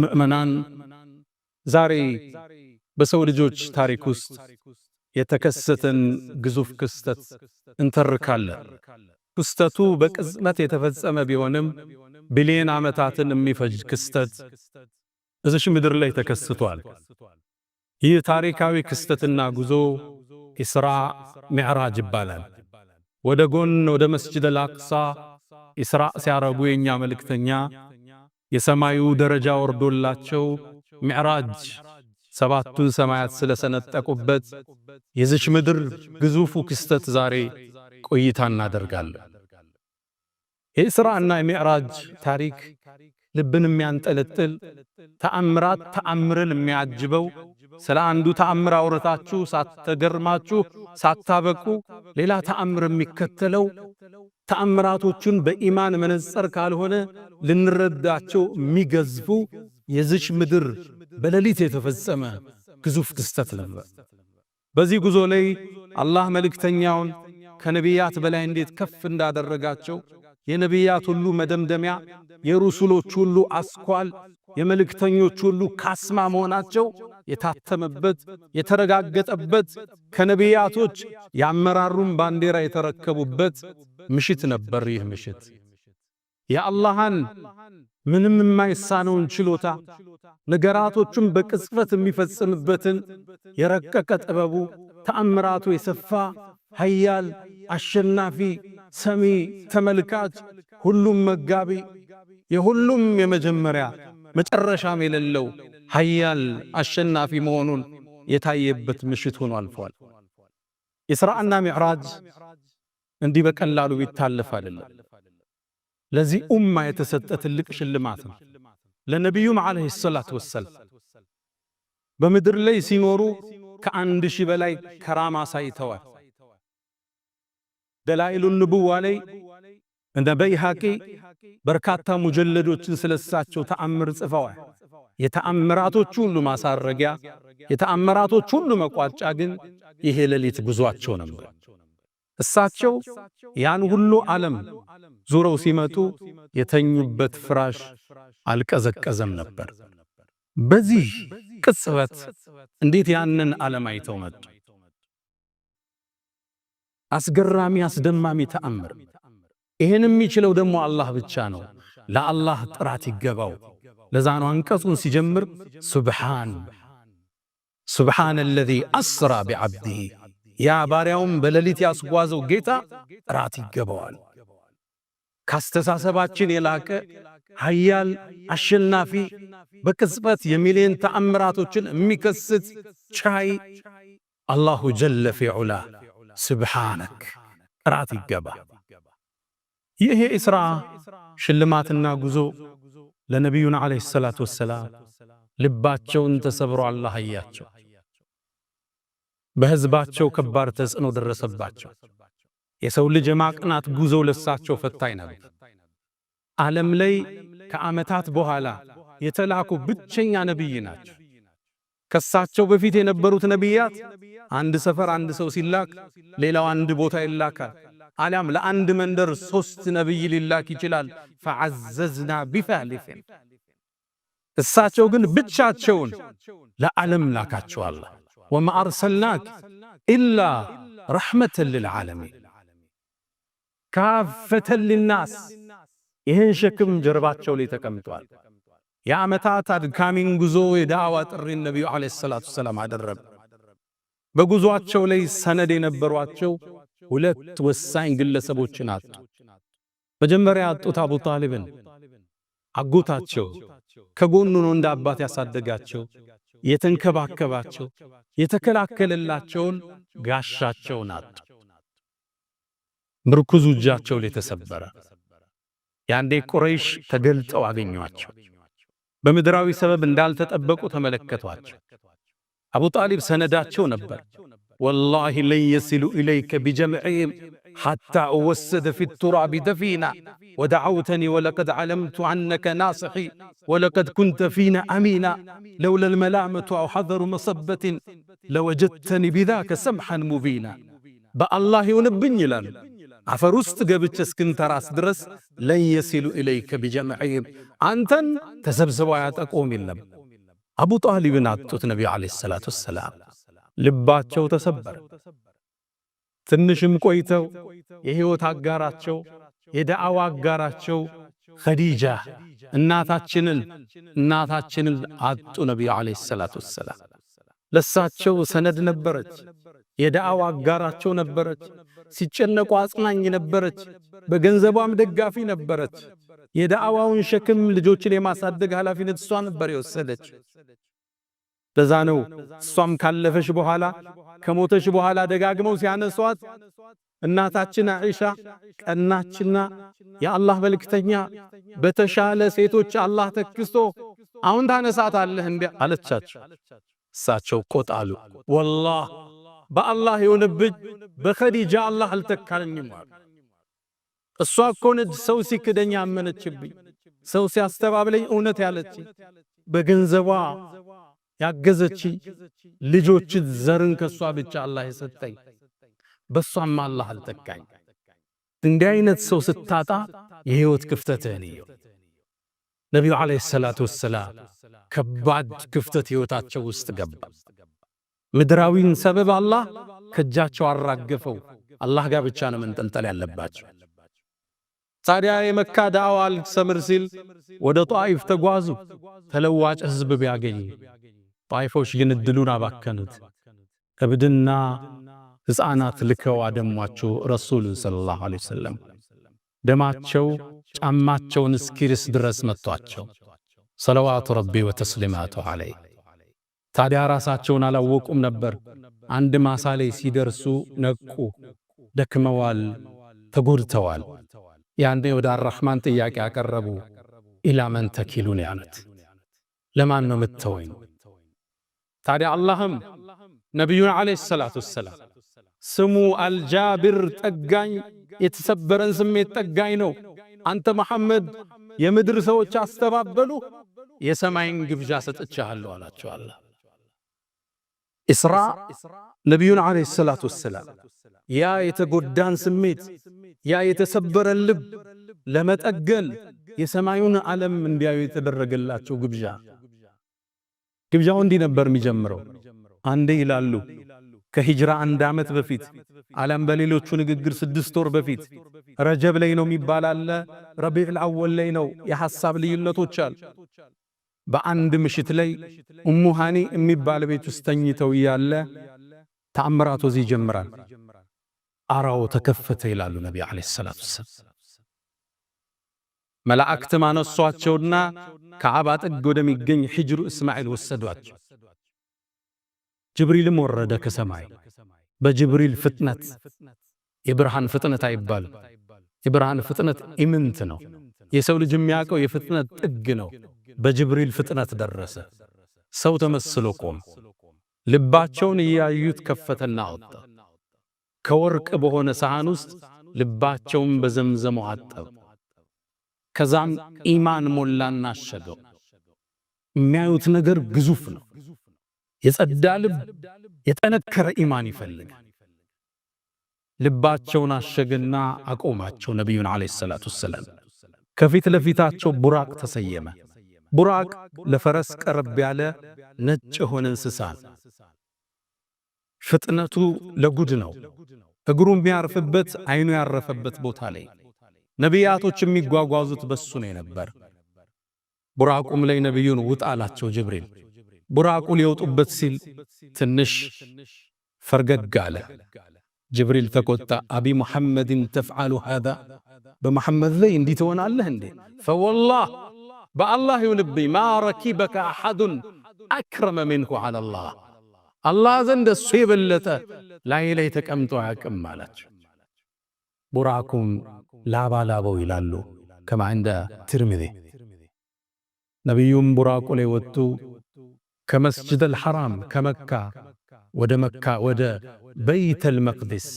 ምእመናን ዛሬ በሰው ልጆች ታሪክ ውስጥ የተከሰተን ግዙፍ ክስተት እንተርካለን። ክስተቱ በቅጽበት የተፈጸመ ቢሆንም ቢሊየን ዓመታትን የሚፈጅ ክስተት እዚች ምድር ላይ ተከስቷል። ይህ ታሪካዊ ክስተትና ጉዞ ኢስራ ሚዕራጅ ይባላል። ወደ ጎን ወደ መስጂድ አልአቅሳ ኢስራ ሲያረጉ የኛ መልእክተኛ የሰማዩ ደረጃ ወርዶላቸው ሚዕራጅ ሰባቱን ሰማያት ስለሰነጠቁበት የዚች ምድር ግዙፉ ክስተት ዛሬ ቆይታ እናደርጋለን። የኢስራእና የሚዕራጅ ታሪክ ልብን የሚያንጠለጥል ተአምራት ተአምርን የሚያጅበው ስለ አንዱ ተአምር አውርታችሁ ሳትገርማችሁ ሳታበቁ ሌላ ተአምር የሚከተለው ተአምራቶቹን በኢማን መነጽር ካልሆነ ልንረዳቸው የሚገዝፉ የዚች ምድር በሌሊት የተፈጸመ ግዙፍ ክስተት ነበር። በዚህ ጉዞ ላይ አላህ መልእክተኛውን ከነቢያት በላይ እንዴት ከፍ እንዳደረጋቸው የነቢያት ሁሉ መደምደሚያ፣ የሩሱሎች ሁሉ አስኳል፣ የመልእክተኞች ሁሉ ካስማ መሆናቸው የታተመበት የተረጋገጠበት ከነቢያቶች የአመራሩን ባንዲራ የተረከቡበት ምሽት ነበር። ይህ ምሽት የአላህን ምንም የማይሳነውን ችሎታ ነገራቶቹን በቅጽበት የሚፈጽምበትን የረቀቀ ጥበቡ ተአምራቱ የሰፋ ኃያል አሸናፊ ሰሚ ተመልካች ሁሉም መጋቢ የሁሉም የመጀመሪያ መጨረሻም የሌለው ኃያል አሸናፊ መሆኑን የታየበት ምሽት ሆኖ አልፏል። ኢስራእና ሚዕራጅ እንዲህ በቀላሉ ቢታለፍ አይደለም። ለዚህ ኡማ የተሰጠ ትልቅ ሽልማት ነው። ለነቢዩም ዓለይሂ ሰላቱ ወሰላም በምድር ላይ ሲኖሩ ከ1000 በላይ ከራማ ሳይተዋል። ደላኢሉ ንቡዋ ላይ እንደ በይሃቂ በርካታ ሙጀለዶችን ስለሳቸው ተአምር ጽፈዋል። የተአምራቶች ሁሉ ማሳረጊያ የተአምራቶች ሁሉ መቋጫ ግን ይሄ ሌሊት ጉዟቸው ነበር። እሳቸው ያን ሁሉ ዓለም ዙረው ሲመጡ የተኙበት ፍራሽ አልቀዘቀዘም ነበር። በዚህ ቅጽበት እንዴት ያንን ዓለም አይተው መጡ? አስገራሚ አስደማሚ ተአምር። ይሄን የሚችለው ደግሞ አላህ ብቻ ነው። ለአላህ ጥራት ይገባው። ለዛ ነው አንቀጹን ሲጀምር ሱብሓነ አለዚ አስራ ቢዐብዲሂ፣ ያ ባሪያውም በሌሊት ያስጓዘው ጌታ ጥራት ይገባዋል። ካስተሳሰባችን የላቀ ኃያል አሸናፊ በቅጽበት የሚሊየን ተአምራቶችን የሚከስት ቻይ አላሁ ጀለ ፊዑላ ሱብሓነክ ጥራት ይገባ። ይህ የኢስራ ሽልማትና ጉዞ ለነቢዩና ዓለይሂ ሰላቱ ወሰላም ልባቸውን ተሰብሮ አላህ አያቸው። በሕዝባቸው ከባድ ተጽዕኖ ደረሰባቸው። የሰው ልጅ የማቅናት ጉዞ ለሳቸው ፈታኝ ነበር። ዓለም ላይ ከዓመታት በኋላ የተላኩ ብቸኛ ነቢይ ናቸው። ከሳቸው በፊት የነበሩት ነቢያት አንድ ሰፈር አንድ ሰው ሲላክ ሌላው አንድ ቦታ ይላካል። አሊያም ለአንድ መንደር 3 ነቢይ ሊላክ ይችላል። ፈዐዘዝና ቢፋሊፊን እሳቸው ግን ብቻቸውን ለዓለም ላካቸው። አላህ ወማ አርሰልናክ ኢላ ረሕመተን ልልዓለሚን ካፈተን ሊናስ። ይህን ሸክም ጀርባቸው ላይ ተቀምጧል። የዓመታት አድካሚን ጉዞ የዳዕዋ ጥሪን ነቢዩ ዓለይሂ ሰላቱ ወሰላም አደረጉ። በጉዞአቸው ላይ ሰነድ የነበሯቸው 2 ወሳኝ ግለሰቦችን አጡ። መጀመሪያ ያጡት አቡ ጣሊብን አጎታቸው፣ ከጎኑ ነው እንደ አባት ያሳደጋቸው፣ የተንከባከባቸው፣ የተከላከለላቸውን ጋሻቸውን አጡ። ምርኩዙ እጃቸው ላይ ተሰበረ። ያንዴ ቁረይሽ ተገልጠው አገኟቸው። በምድራዊ ሰበብ እንዳልተጠበቁ ተመለከቷቸው። አቡ ጣሊብ ሰነዳቸው ነበር። ወላሂ ለን የሲሉ ኢለይከ ቢጀምዕህም ሐታ እወሰደ ፊ ቱራቢ ደፊና ወደዐውተኒ ወለቀድ ዐለምቱ ዐነከ ናስሒ ወለቀድ ኩንተ ፊና አሚና ለውላ ልመላመቱ አው ሐዘሩ መሰበትን ለወጀድተኒ ቢዛከ ሰምሐን ሙቢና። በአላህ ይሁንብኝ ይላሉ። አፈር ውስጥ ገብቼ እስክንተራስ ድረስ ለን የሲሉ ኢለይከ ቢጀምዕህም አንተን ተሰብስበው አያጠቁም የለም። አቡ ጣሊብን አጡት ነቢዩ ዓለይሂ ሰላቱ ወሰላም። ልባቸው ተሰበረ። ትንሽም ቆይተው የሕይወት አጋራቸው የደዓዋ አጋራቸው ኸዲጃ እናታችንን አጡ ነቢዩ ዓለይሂ ሰላቱ ወሰላም። ለሳቸው ሰነድ ነበረች፣ የደዓዋ አጋራቸው ነበረች፣ ሲጨነቁ አጽናኝ ነበረች፣ በገንዘቧም ደጋፊ ነበረች። የደዓዋውን ሸክም ልጆችን የማሳደግ ኃላፊነት እሷ ነበር የወሰደች። ለዛ ነው እሷም ካለፈሽ በኋላ ከሞተሽ በኋላ ደጋግመው ሲያነሷት እናታችን አይሻ ቀናችና የአላህ መልእክተኛ በተሻለ ሴቶች አላህ ተክስቶ አሁን ታነሳታለህ እንዴ አለቻቸው። እሳቸው ቆጣሉ። ወላሂ በአላህ የሆነብኝ በኸዲጃ አላህ አልተካልኝም አሉ። እሷ እኮ ነች ሰው ሲክደኝ አመነችብኝ፣ ሰው ሲያስተባብለኝ እውነት ያለችኝ፣ በገንዘቧ ያገዘች ልጆች ዘርን ከሷ ብቻ አላህ የሰጠኝ፣ በሷም አላህ አልተካኝ። እንዲህ አይነት ሰው ስታጣ የህይወት ክፍተትህን ነው። ነቢዩ ዓለይሂ ሰላቱ ወሰላም ከባድ ክፍተት ህይወታቸው ውስጥ ገባ። ምድራዊን ሰበብ አላህ ከእጃቸው አራገፈው። አላህ ጋር ብቻ ነው መንጠልጠል ያለባቸው። ታዲያ የመካ ዳዕዋ አልሰምር ሲል ወደ ጣኢፍ ተጓዙ። ተለዋጭ ህዝብ ቢያገኙ ጣኢፎች ግን እድሉን አባከኑት። እብድና ሕፃናት ልከው አደሟቸው ረሱሉን ሰለላሁ ዐለይሂ ወሰለም። ደማቸው ጫማቸውን እስኪርስ ድረስ መቷቸው። ሰለዋቱ ረቢ ወተስሊማቱ ዐለይህ። ታዲያ ራሳቸውን አላወቁም ነበር። አንድ ማሳ ላይ ሲደርሱ ነቁ። ደክመዋል፣ ተጎድተዋል። ያንዴ ወደ አርራህማን ጥያቄ ያቀረቡ። ኢላ መን ተኪሉን ያሉት፣ ለማን ነው የምትተወኝ? ታዲያ አላህም ነቢዩን ዓለይሂ ሰላቱ ወሰላም ስሙ አልጃብር ጠጋኝ፣ የተሰበረን ስሜት ጠጋኝ ነው። አንተ መሐመድ የምድር ሰዎች አስተባበሉ፣ የሰማይን ግብዣ ሰጥቻለሁ አላቸው። አላህ ኢስራ ነቢዩን ዓለይሂ ሰላቱ ወሰላም ያ የተጎዳን ስሜት ያ የተሰበረን ልብ ለመጠገን የሰማዩን ዓለም እንዲያዩ የተደረገላቸው ግብዣው እንዲህ ነበር የሚጀምረው። አንዴ ይላሉ ከሂጅራ 1 ዓመት በፊት ዓለም በሌሎቹ ንግግር 6 ወር በፊት ረጀብ ላይ ነው የሚባል አለ፣ ረቢዑል አወል ላይ ነው። የሐሳብ ልዩነቶች አሉ። በአንድ ምሽት ላይ ኡሙ ሃኒ የሚባል ቤት ውስጥ ተኝተው ያለ ተአምራቱ እዚህ ይጀምራል። አራው ተከፈተ ይላሉ ነብዩ አለይሂ ሰላቱ ወሰለም። መላእክት ማነሷቸውና ከዓባ ጥግ ወደሚገኝ ሂጅሩ እስማኤል ወሰዷቸው። ጅብሪልም ወረደ ከሰማይ። በጅብሪል ፍጥነት የብርሃን ፍጥነት አይባልም። የብርሃን ፍጥነት ኢምንት ነው። የሰው ልጅ የሚያውቀው የፍጥነት ጥግ ነው። በጅብሪል ፍጥነት ደረሰ። ሰው ተመስሎ ቆመ። ልባቸውን እያዩት ከፈተና አወጣ። ከወርቅ በሆነ ሳህን ውስጥ ልባቸውን በዘምዘም አጠበ። ከዛም ኢማን ሞላና አሸገው። የሚያዩት ነገር ግዙፍ ነው። የጸዳ ልብ የጠነከረ ኢማን ይፈልጋል። ልባቸውን አሸገና አቆማቸው። ነቢዩን ዓለይሂ ሰላቱ ወሰላም ከፊት ለፊታቸው ቡራቅ ተሰየመ። ቡራቅ ለፈረስ ቀረብ ያለ ነጭ የሆነ እንስሳ ነው። ፍጥነቱ ለጉድ ነው። እግሩ የሚያርፍበት አይኑ ያረፈበት ቦታ ላይ ነቢያቶች የሚጓጓዙት በሱ ነው ነበር። ቡራቁም ላይ ነቢዩን ውጣ አላቸው ጅብሪል። ቡራቁ ሊወጡበት ሲል ትንሽ ፈርገግ አለ። ጅብሪል ተቆጣ። አቢ ሙሐመድን ተፍዓሉ ሃዛ፣ በመሐመድ ላይ እንዲህ ትሆናለህ እንዴ? ፈወላህ በአላህ ይሁንብኝ ማ ረኪበከ አሐዱን አክረመ ሚንሁ ዐለላህ፣ አላህ ዘንድ እሱ የበለጠ ላይ ተቀምጦ አያውቅም አላቸው። ቡራቁም ላባላበው ይላሉ ከማ እንደ ትርሚዚ። ነቢዩም ቡራቁ ላይ ወጡ። ከመስጅድ አልሐራም ከመካ ወደ በይተል መቅዲስ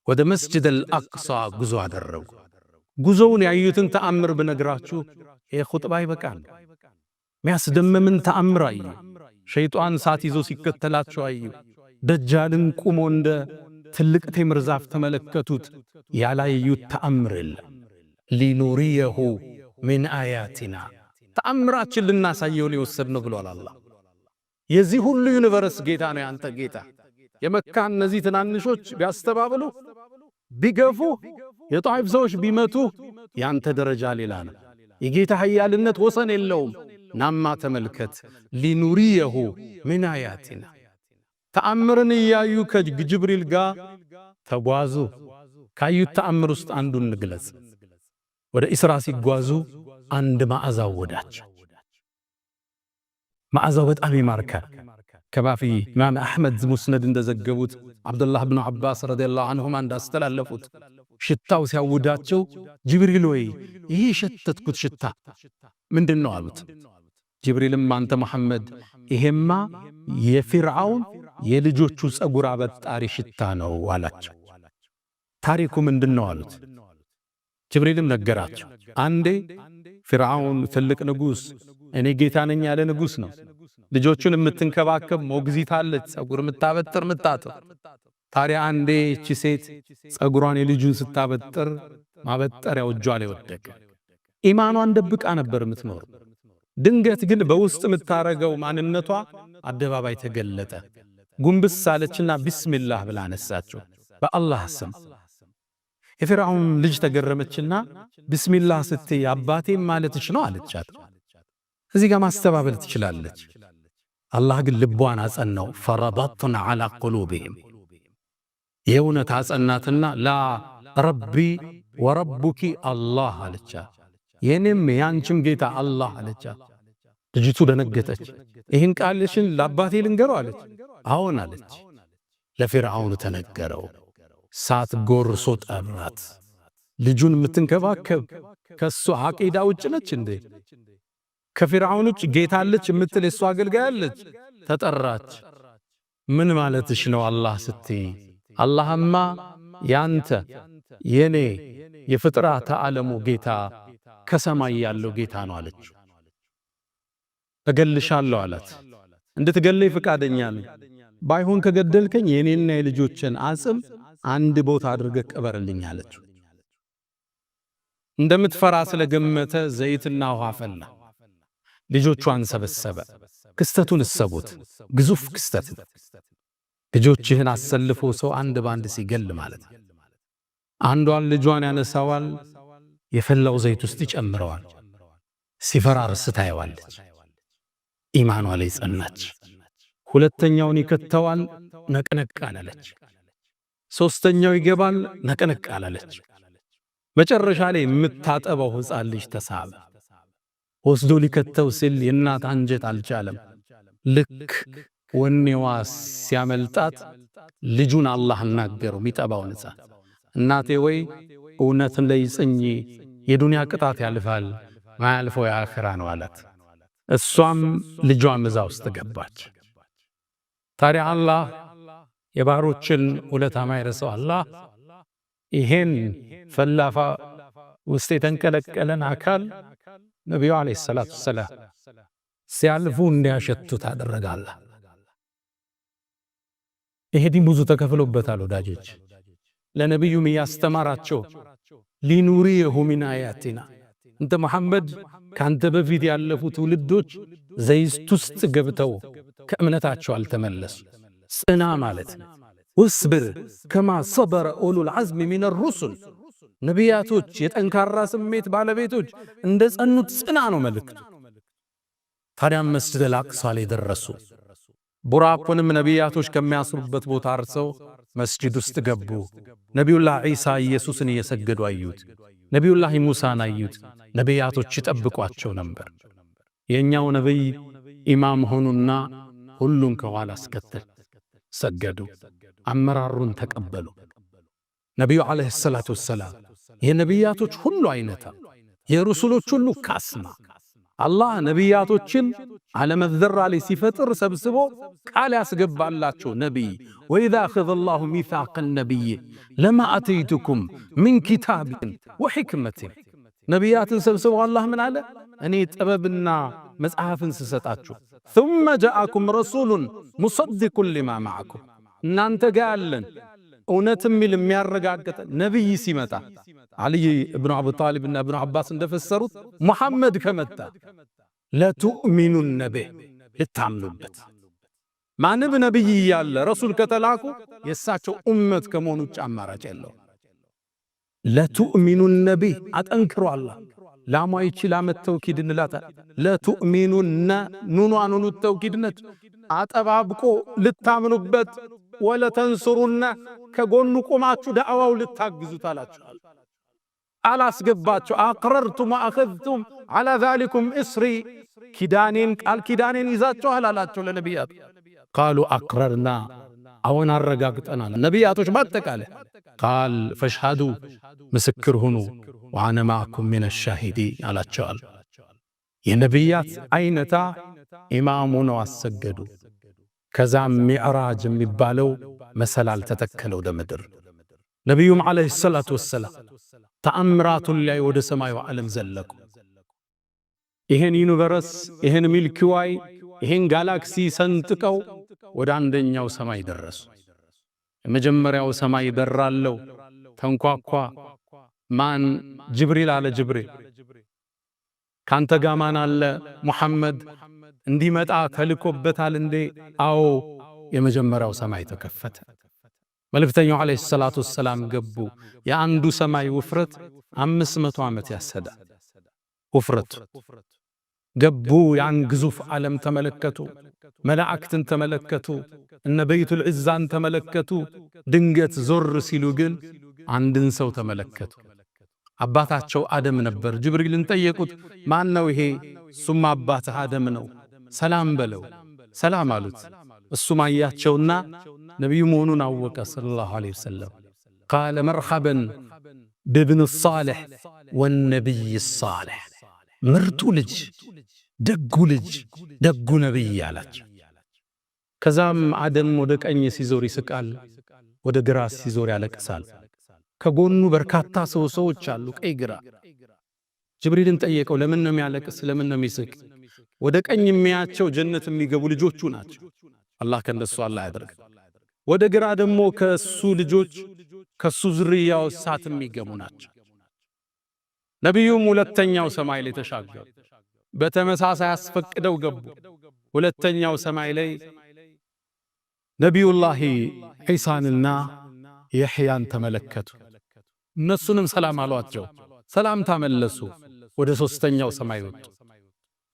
ወደ መስጅድ አልአቅሳ ጉዞ አደረጉ። ጉዞውን ያዩትን ተአምር ብነግራችሁ ይህ ኹጥባ ይበቃል። የሚያስደምምን ተአምር አዩ። ሸይጣን ሳት ይዞ ሲከተላቸው አዩ። ደጃልን ቁሞ እንደ ትልቅ ቴምር ዛፍ ተመለከቱት። ያላዩት ተአምር የለም። ሊኑሪየሁ ሚን አያቲና ተአምራችን ልናሳየው ነው የወሰድነው ብሏል አላህ። የዚህ ሁሉ ዩኒቨርስ ጌታ ነው ያንተ ጌታ። የመካ እነዚህ ትናንሾች ቢያስተባብሉ ቢገፉ የጣይፍ ሰዎች ቢመቱ ያንተ ደረጃ ሌላ ነው። የጌታ ኃያልነት ወሰን የለውም። ናማ ተመልከት። ሊኑሪየሁ ሚን አያቲና ተአምርን እያዩ ከጅብሪል ጋር ተጓዙ። ካዩት ተአምር ውስጥ አንዱን እንግለጽ። ወደ ኢስራ ሲጓዙ አንድ መዓዛ ወዳቸው። መዓዛው በጣም ይማርካል። ከባፊ ኢማም አሕመድ ሙስነድ እንደዘገቡት አብዱላህ ብኑ ዓባስ ረዲየላሁ ዐንሁማ እንዳስተላለፉት ሽታው ሲያውዳቸው ጅብሪል ወይ ይህ የሸተትኩት ሽታ ምንድን ነው አሉት። ጅብሪልም አንተ መሐመድ ይሄማ የፊርዓውን የልጆቹ ጸጉር አበጣሪ ሽታ ነው አላቸው። ታሪኩ ምንድን ነው አሉት። ጅብሪልም ነገራቸው። አንዴ ፊርዓውን ትልቅ ንጉሥ እኔ ጌታ ነኝ ያለ ንጉሥ ነው። ልጆቹን የምትንከባከብ ሞግዚት አለች፣ ጸጉር የምታበጥር ምታጥር። ታዲያ አንዴ እቺ ሴት ጸጉሯን የልጁን ስታበጥር ማበጠሪያው እጇ ላይ ወደቀ። ኢማኗን ደብቃ ነበር የምትኖር። ድንገት ግን በውስጥ የምታረገው ማንነቷ አደባባይ ተገለጠ። ጉንብስ አለችና ቢስሚላህ ብላ አነሳቸው፣ በአላህ ስም። የፊርዓውን ልጅ ተገረመችና ቢስሚላህ ስትይ አባቴም ማለትሽ ነው አለቻት። እዚህ ጋር ማስተባበል ትችላለች። አላህ ግን ልቧን አጸናው። ፈረበጥና ዐላ ቁሉብህም የእውነት አጸናትና ላ ረቢ ወረቡኪ አላህ አለቻት። የኔም ያንቺም ጌታ አላህ አለቻት። ልጅቱ ደነገጠች። ይህን ቃልሽን ለአባቴ ልንገረው አለች። አዎን አለች። ለፊርዓውን ተነገረው። ሳት ጎርሶ ጠራት። ልጁን የምትንከባከብ ከሱ አቂዳ ውጭ ነች እንዴ? ከፊርዓውን ውጭ ጌታ አለች የምትል የሱ አገልጋይ አለች። ተጠራች። ምን ማለትሽ ነው አላህ ስትይ? አላህማ ያንተ የኔ የፍጥረተ ዓለሙ ጌታ ከሰማይ ያለው ጌታ ነው አለች። እገልሻለሁ አላት። እንድትገለይ ፍቃደኛ ነኝ። ባይሆን ከገደልከኝ የኔና የልጆችን አጽም አንድ ቦታ አድርገህ ቀበርልኝ አለች። እንደምትፈራ ስለገመተ ዘይትና ውሃ ፈላ። ልጆቿን ሰበሰበ። ክስተቱን እሰቡት፣ ግዙፍ ክስተት። ልጆችህን አሰልፎ ሰው አንድ ባንድ ሲገል ማለት ነው። አንዷን ልጇን ያነሳዋል፣ የፈላው ዘይት ውስጥ ይጨምረዋል። ሲፈራርስ ታየዋለች። ኢማኗ ላይ ጸናች። ሁለተኛውን ይከተዋል፣ ነቅነቅ አላለች። ሶስተኛው ይገባል፣ ነቅነቅ አላለች። መጨረሻ ላይ የምታጠበው ሕፃን ልጅ ተሳበ። ወስዶ ሊከተው ሲል የእናት አንጀት አልቻለም። ልክ ወኔዋ ሲያመልጣት ልጁን አላህ አናገረው። የሚጠባውን ሕፃን እናቴ ወይ እውነትን ላይ ጽኚ፣ የዱንያ ቅጣት ያልፋል፣ ማያልፈው የአኺራ ነው አላት። እሷም ልጇም እዛ ውስጥ ገባች። ታዲያ አላህ የባሮችን ውለታ ማይረሳው አላህ ይሄን ፈላፋ ውስጥ የተንቀለቀለን አካል ነቢዩ ዓለይሂ ሰላቱ ወሰላም ሲያልፉ እንዲያሸቱት አደረጋለህ። ይሄ ዲን ብዙ ተከፍሎበታል ወዳጆች። ለነቢዩም ያስተማራቸው ሊኑሪየሁ ሚን አያቲና እንተ መሐመድ ካንተ በፊት ያለፉ ትውልዶች ዘይት ውስጥ ገብተው ከእምነታቸው አልተመለሱ። ጽና ማለት ነው። ወስብር ከማ ሰበረ ኡሉል ዐዝሚ ሚነ ሩሱል ነቢያቶች የጠንካራ ስሜት ባለቤቶች እንደ ጸኑት ጽና ነው መልእክቱ። ታዲያም መስጂደል አቅሳ ላይ ደረሱ። ቡራቁንም ነቢያቶች ከሚያስሩበት ቦታ አርሰው መስጂድ ውስጥ ገቡ። ነቢዩላህ ዒሳ ኢየሱስን እየሰገዱ አዩት። ነቢዩላህ ሙሳን አዩት። ነቢያቶች ይጠብቋቸው ነበር። የኛው ነቢይ ኢማም ሆኑና ሁሉን ከኋላ አስከተል ሰገዱ። አመራሩን ተቀበሉ። ነቢዩ ዓለይሂ ሰላቱ ወሰላም የነቢያቶች ሁሉ አይነታ የሩሱሎች ሁሉ ካስማ አላህ ነቢያቶችን ዓለመ ዘራ ላይ ሲፈጥር ሰብስቦ ቃል ያስገባላቸው ነቢይ ወኢዛ አኸዘ አላሁ ሚሳቀ ነቢይ ለማ አተይቱኩም ሚን ኪታብን ወሕክመትን ነቢያትን ሰብስቦ አላህ ምን አለ? እኔ ጥበብና መጽሐፍን ስሰጣችሁ ثم جاءكم رسول مصدق لما معكم እናንተ ጋር ያለን እውነትም የሚያረጋግጥ ነብይ ሲመጣ አሊ ኢብኑ አቡ ጣሊብ እና ኢብኑ አባስ እንደፈሰሩት ሙሐመድ ከመጣ ለቱእሚኑነ ቢህ ልታምኑበት ማንም ነብይ ያለ ረሱል ከተላኩ የሳቸው ኡመት ከመሆኑ ውጭ አማራጭ የለው። ለቱእሚኑነ ቢህ አጠንክሮ አላህ ላሟ ይችላ መተውኪድ እንላታ ለቱእሚኑነ ኑኗኑኑ ተውኪድነት አጠባብቆ ልታምኑበት ወለተንሱሩነ ከጎኑ ቆማችሁ ዳዕዋው ልታግዙት አላችኋል። አላስገባችሁ አቅረርቱም ወአኸዝቱም ዐላ ዛሊኩም እስሪ ኪዳኔን ቃል ኪዳኔን ይዛችኋል አላቸው ለነቢያት። ቃሉ አቅረርና አዎን አረጋግጠናል። ነቢያቶች ባጠቃላይ ቃል ፈሽሃዱ ምስክር ሁኑ ወአነ ማዕኩም ሚነ ሻሂዲን አላቸዋል። የነቢያት አይነታ ኢማሙ ነው አሰገዱ። ከዛም ሚዕራጅ የሚባለው መሰላል ተተከለው ወደ ምድር። ነቢዩም ዓለይሂ ሰላቱ ወሰላም ተአምራቱን ላይ ወደ ሰማዩ ዓለም ዘለቁ። ይሄን ዩኒቨርስ ይሄን ሚልኪ ዋይ ይሄን ጋላክሲ ሰንጥቀው ወደ አንደኛው ሰማይ ደረሱ። የመጀመሪያው ሰማይ በራለው ተንኳኳ። ማን? ጅብሪል አለ። ጅብሪል ካንተ ጋር ማን አለ? ሙሐመድ እንዲመጣ ተልኮበታል እንዴ? አዎ። የመጀመሪያው ሰማይ ተከፈተ። መልእክተኛው ዓለይሂ ሰላቱ ወሰላም ገቡ። የአንዱ ሰማይ ውፍረት 500 ዓመት ያሰዳል። ውፍረቱ ገቡ። ያን ግዙፍ ዓለም ተመለከቱ። መላእክትን ተመለከቱ። እነ በይቱል ዒዛን ተመለከቱ። ድንገት ዞር ሲሉ ግን አንድን ሰው ተመለከቱ። አባታቸው አደም ነበር። ጅብሪልን ጠየቁት፣ ማን ነው ይሄ? እሱም አባትህ አደም ነው፣ ሰላም በለው። ሰላም አሉት። እሱም አያቸውና ነቢዩ መሆኑን አወቀ ሰለላሁ ዐለይሂ ወሰለም። ቃለ መርሐበን ብብን ሳሊሕ ወነቢይ ሳሊሕ፣ ምርጡ ልጅ፣ ደጉ ልጅ፣ ደጉ ነቢይ አላቸው። ከዛም አደም ወደ ቀኝ ሲዞር ይስቃል፣ ወደ ግራ ሲዞር ያለቅሳል። ከጎኑ በርካታ ሰዎች አሉ፣ ቀይ ግራ። ጅብሪልን ጠየቀው፣ ለምን ነው የሚያለቅስ? ለምን ነው የሚስቅ? ወደ ቀኝ የሚያቸው ጀነት የሚገቡ ልጆቹ ናቸው። አላህ ከነሱ አላህ ያደርግ። ወደ ግራ ደግሞ ከሱ ልጆች ከሱ ዝርያው እሳት የሚገቡ ናቸው። ነቢዩም ሁለተኛው ሰማይ ላይ ተሻገሩ። በተመሳሳይ አስፈቅደው ገቡ። ሁለተኛው ሰማይ ላይ ነቢዩላህ ዒሳንና የሕያን ተመለከቱ። እነሱንም ሰላም አሏቸው። ሰላም ታመለሱ። ወደ ሶስተኛው ሰማይ ወጡ።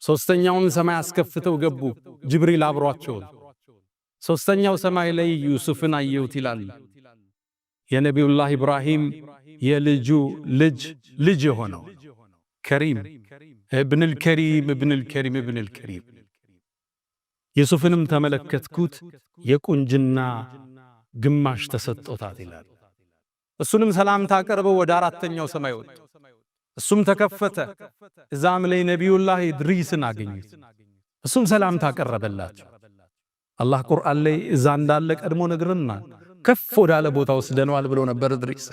ሶስተኛውን ሰማይ አስከፍተው ገቡ። ጅብሪል አብሯቸው። ሶስተኛው ሰማይ ላይ ዩሱፍን አየሁት ይላል። የነቢዩላህ ኢብራሂም የልጁ ልጅ የሆነው ከሪም ኢብኑል ከሪም ኢብኑል ከሪም ኢብኑል ከሪም ዩሱፍንም ተመለከትኩት። የቁንጅና ግማሽ ተሰጥቶታት ይላል። እሱንም ሰላምታ አቀርበው ወደ አራተኛው ሰማይ ወጡ። እሱም ተከፈተ። እዛም ላይ ነቢዩላህ ኢድሪስን አገኙት። እሱም ሰላምታ አቀረበላቸው። አላህ ቁርአን ላይ እዛ እንዳለ ቀድሞ ነግረናል። ከፍ ወዳለ ቦታ ወስደነዋል ብሎ ነበር ኢድሪስ።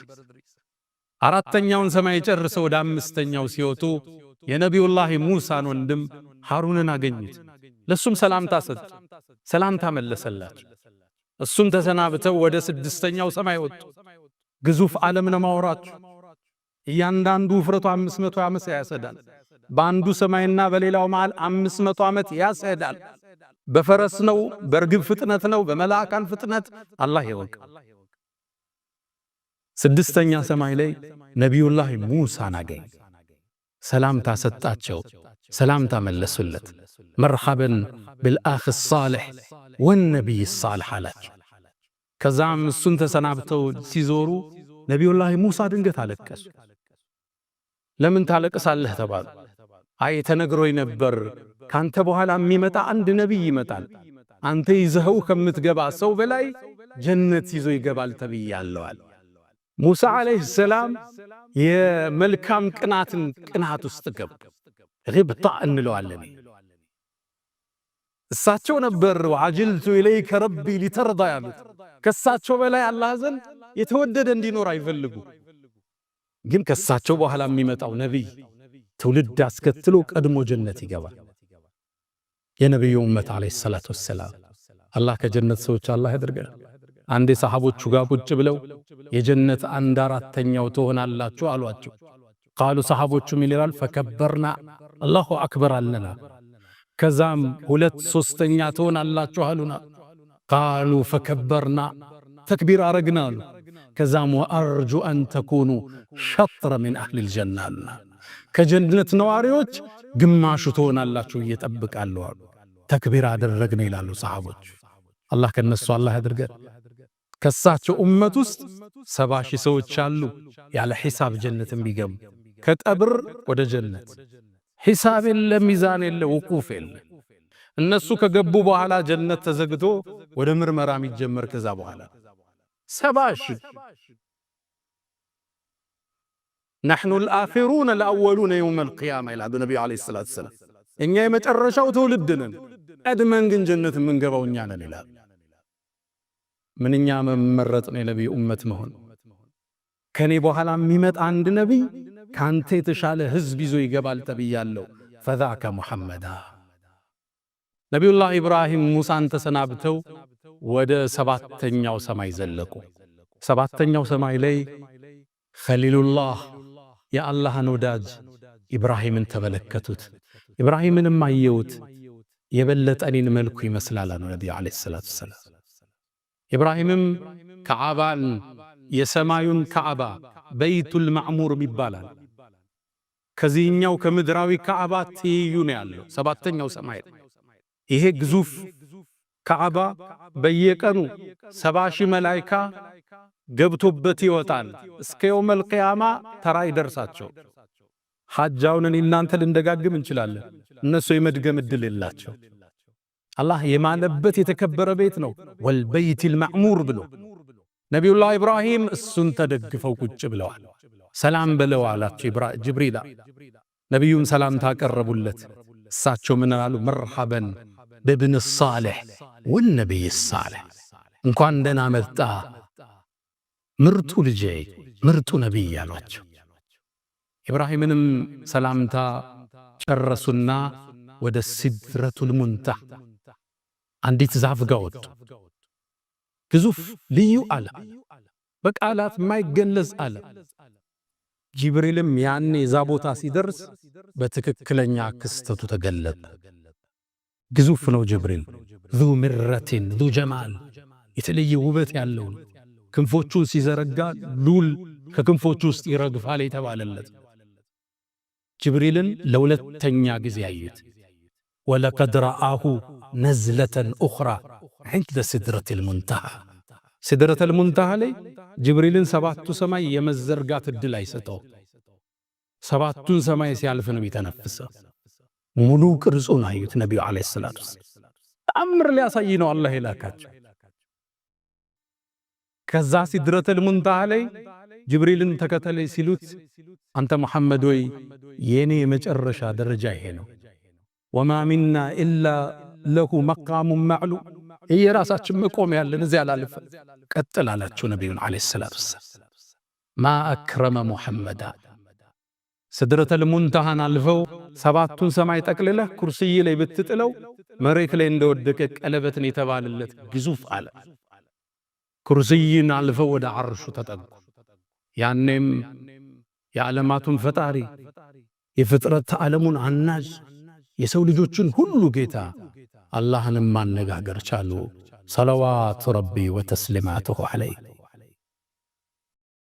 አራተኛውን ሰማይ ጨርሰው ወደ አምስተኛው ሲወጡ የነቢዩላህ ሙሳን ወንድም ሃሩንን አገኙት። ለሱም ሰላምታ ሰጡ። ሰላምታ መለሰላቸው። እሱም ተሰናብተው ወደ ስድስተኛው ሰማይ ወጡ። ግዙፍ ዓለም ነው ማውራችሁ። እያንዳንዱ ውፍረቱ 500 ዓመት ያሰዳል። በአንዱ ሰማይና በሌላው መሃል 500 ዓመት ያሰዳል። በፈረስ ነው፣ በርግብ ፍጥነት ነው፣ በመላእካን ፍጥነት አላህ ይወቅ። ስድስተኛ ሰማይ ላይ ነቢዩላህ ሙሳን አገኝ። ሰላምታ ሰጣቸው። ሰላምታ መለሱለት። መርሐበን ብልአኽ ሳሊሕ ወነቢይ ሳሊሕ አላቸው። ከዛም እሱን ተሰናብተው ሲዞሩ ነቢዩላህ ሙሳ ድንገት አለቀሱ። ለምን ታለቅሳለህ ተባሉ። አይ ተነግሮኝ ነበር ካንተ በኋላ የሚመጣ አንድ ነቢይ ይመጣል፣ አንተ ይዘኸው ከምትገባ ሰው በላይ ጀነት ይዞ ይገባል ተብያለዋል። ሙሳ ዓለይሂ ሰላም የመልካም ቅናት ውስጥ ገቡ። ግብጣ እንለዋለን። እሳቸው ነበር ወዐጅልቱ ኢለይከ ረቢ ሊተርዳ ያሉት። ከሳቸው በላይ አላህ ዘንድ የተወደደ እንዲኖር አይፈልጉ። ግን ከሳቸው በኋላ የሚመጣው ነቢይ ትውልድ አስከትሎ ቀድሞ ጀነት ይገባል። የነቢዩ ኡመት ዓለይሂ ሰላቱ ወሰላም አላህ ከጀነት ሰዎች አላህ ያድርገን። አንዴ ሰሃቦቹ ጋር ቁጭ ብለው የጀነት አንድ አራተኛው ትሆናላችሁ አሏቸው። ቃሉ ሰሃቦቹ ምን ይላል? ፈከበርና አላሁ አክበር አለና። ከዛም 2/3 ትሆናላችሁ አሉና። ቃሉ ፈከበርና ተክቢር አረግና አሉ። ከዛም ወአርጁ አን ተኩኑ ሸጥረ ሚን አህሊል ጀና አሉና። ከጀነት ነዋሪዎች ግማሹ ትሆናላችሁ እየጠብቃለሁ አሉ። ተክቢር አደረግን ይላሉ ሰሃቦች። አላህ ከነሱ አላህ ያድርገን። ከሳቸው ኡመት ውስጥ 70,000 ሰዎች አሉ ያለ ሒሳብ ጀነትን ቢገቡ። ከቀብር ወደ ጀነት ሒሳብ የለ፣ ሚዛን የለ፣ ውቁፍ የለ። እነሱ ከገቡ በኋላ ጀነት ተዘግቶ ወደ ምርመራ የሚጀመር ከዛ በኋላ 70,000 نحن الآخرون الأولون يوم القيامة ይላሉ ነብዩ አለይሂ ሰላቱ ሰላም። እኛ የመጨረሻው ትውልድ ነን፣ ቀድመን ግን ጀነት የምንገባው እኛ ነን ይላል። ምንኛ መመረጥ ነው የነብዩ ኡመት መሆን። ከኔ በኋላ የሚመጣ አንድ ነብይ ካንተ የተሻለ ህዝብ ይዞ ይገባል ተብያለሁ። ፈዛከ ሙሐመዳ። ነቢዩላህ ኢብራሂም ሙሳን ተሰናብተው ወደ 7ኛው ሰማይ ዘለቁ። 7ኛው ሰማይ ላይ ኸሊሉላህ የአላህን ወዳጅ ኢብራሂምን ተመለከቱት። ኢብራሂምንም አየውት። የበለጠ እኔን መልኩ ይመስላል አሉ ነብዩ አለይሂ ሰላቱ ሰላም። ኢብራሂምም ከዓባን የሰማዩን ከዓባ በይቱል ማዕሙር ይባላል። ከዚህኛው ከምድራዊ ከዓባ ትይዩ ነው ያለው 7ኛው ሰማይ። ይሄ ግዙፍ ከዓባ በየቀኑ 70,000 መላእክት ገብቶበት ይወጣል። እስከ የውመል ቂያማ ተራ ይደርሳቸው። ሐጃውን እናንተ ልንደጋግም እንችላለን፣ እነሱ የመድገም እድል የላቸው። አላህ የማለበት የተከበረ ቤት ነው። ወልበይቲል ማዕሙር ብሎ ነቢዩላህ ኢብራሂም እሱን ተደግፈው ቁጭ ብለዋል። ሰላም በለው አላቸው ጅብሪል። ነቢዩም ሰላምታ አቀረቡለት። እሳቸው ምን አሉ? መርሐበን በብን ሳሊሕ ወነቢይ ሳሊሕ፣ እንኳን ደህና መጣ ምርጡ ልጄ ምርጡ ነቢይ አሏቸው። ኢብራሂምንም ሰላምታ ጨረሱና ወደ ሲድረቱል ሙንተሃ አንዲት ዛፍ ጋር ወጡ። ግዙፍ ልዩ ዓለም፣ በቃላት የማይገለጽ ዓለም። ጅብሪልም ያኔ እዛ ቦታ ሲደርስ በትክክለኛ ክስተቱ ተገለጠ። ግዙፍ ነው ጅብሪል። ዙ ምረትን ዙ ጀማል፣ የተለየ ውበት ያለው ክንፎቹን ሲዘረጋ ሉል ከክንፎቹ ውስጥ ይረግፋል የተባለለት ጅብሪልን ለሁለተኛ ጊዜ አዩት። ወለቀድ ረአሁ ነዝለተን ኡኽራ ዐንደ ሲድረቲል ሙንተሃ። ሲድረተል ሙንተሃ ላይ ጅብሪልን 7ቱ ሰማይ የመዘርጋት እድል አይሰጠው። 7ቱን ሰማይ ሲያልፍ ነው የሚተነፍሰው። ሙሉ ቅርጹን አዩት ነቢዩ ዓለይሂ ሰላቱ ወሰላም። ተአምር ሊያሳይ ነው አላህ የላካቸው። ከዛ ሲድረተል ሙንተሃ ላይ ጅብሪልን ተከተለኝ ሲሉት አንተ መሐመድ ወይ የኔ የመጨረሻ ደረጃ ይሄ ነው። ወማ ሚና ኢላ ለሁ መቃሙን ማዕሉም፣ የራሳችን መቆም ያለን እዚያ ላልፈ ቀጥል አላቸው ነቢዩን ዓለይሂ ሰላቱ ወሰላም። ማ አክረመ ሙሐመዳ። ሲድረተል ሙንተሃን አልፈው 7ቱን ሰማይ ጠቅልለህ ኩርሲይ ላይ ብትጥለው መሬት ላይ እንደወደቀ ቀለበትን የተባለለት ግዙፍ አለ። ኩርሲይን አልፈው ወደ ዓርሹ ተጠጉ። ያኔም የዓለማቱን ፈጣሪ የፍጥረት ዓለሙን አናጅ የሰው ልጆችን ሁሉ ጌታ አላህንም ማነጋገር ቻሉ። ሰለዋቱ ረቢ ወተስሊማቱሁ ዐለይህ